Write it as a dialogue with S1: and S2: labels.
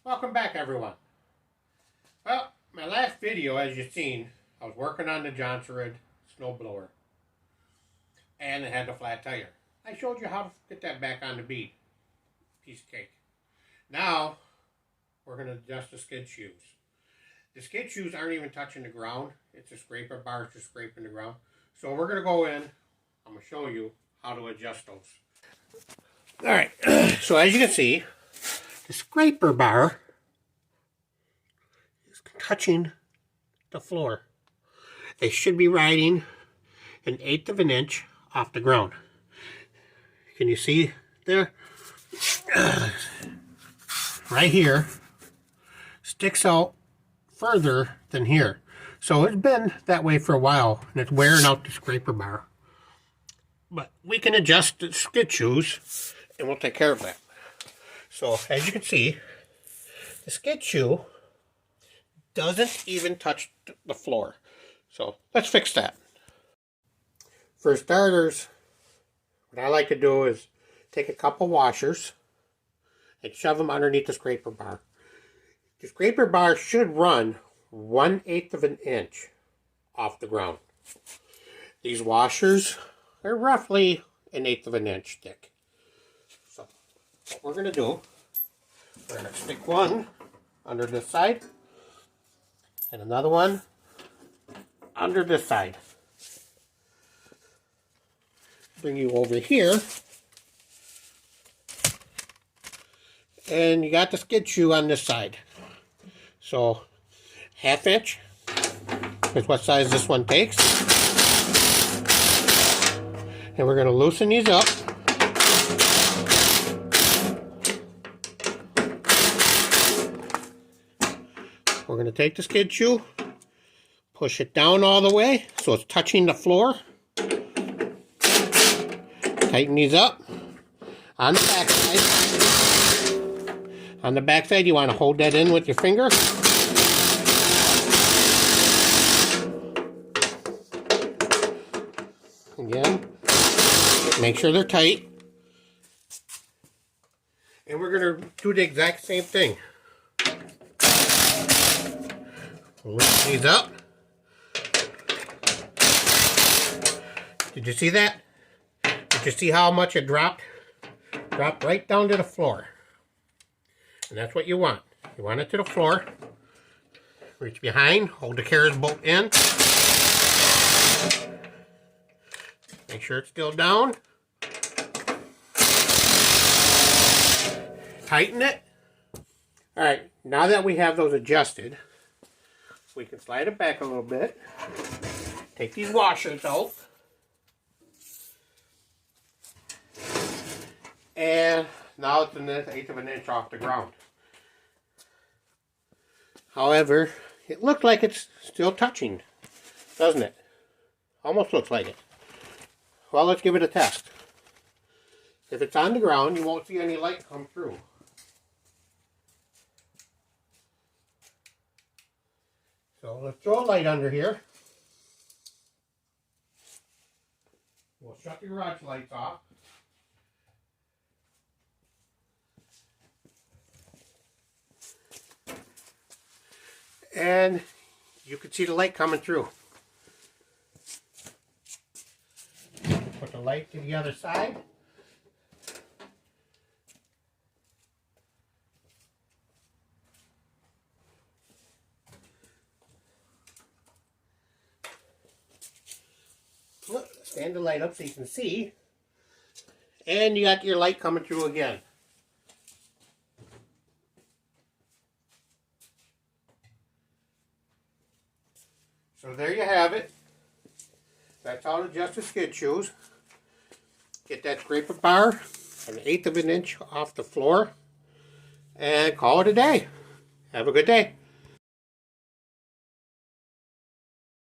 S1: Welcome back, everyone. Well, my last video, as you've seen, I was working on the Johnson snowblower, and it had the flat tire. I showed you how to get that back on the bead. Piece of cake. Now, we're going to adjust the skid shoes. The skid shoes aren't even touching the ground. It's a scraper bar just scraping the ground. So we're going to go in. I'm going to show you how to adjust those. Alright, so as you can see, the scraper bar is touching the floor. They should be riding 1/8 of an inch off the ground. Can you see there? Right here sticks out further than here. So it's been that way for a while, and it's wearing out the scraper bar. But we can adjust the skid shoes, and we'll take care of that. So as you can see, the skid shoe doesn't even touch the floor. So let's fix that. For starters, what I like to do is take a couple washers and shove them underneath the scraper bar. The scraper bar should run 1/8 of an inch off the ground. These washers are roughly 1/8 of an inch thick. So what we're going to do, we're going to stick one under this side and another one under this side. Bring you over here, and you got the skid shoe on this side. So 1/2 inch is what size this one takes. And we're going to loosen these up. We're going to take the skid shoe, push it down all the way so it's touching the floor. Tighten these up. On the back side. On the back side, you want to hold that in with your finger. Again, make sure they're tight. And we're going to do the exact same thing. Lift these up. Did you see that? Did you see how much it dropped? Dropped right down to the floor. And that's what you want. You want it to the floor. Reach behind, hold the carriage bolt in. Make sure it's still down. Tighten it. Alright, now that we have those adjusted, we can slide it back a little bit. Take these washers out. And now it's 1/8 of an inch off the ground. However, it looks like it's still touching, doesn't it? Almost looks like it. Well, let's give it a test. If it's on the ground, you won't see any light come through. So let's throw a light under here. We'll shut the garage lights off. And you can see the light coming through. Put the light to the other side. Stand the light up so you can see. And you got your light coming through again. So there you have it. That's how to adjust the skid shoes. Get that scraper bar 1/8 of an inch off the floor. And call it a day. Have a good day.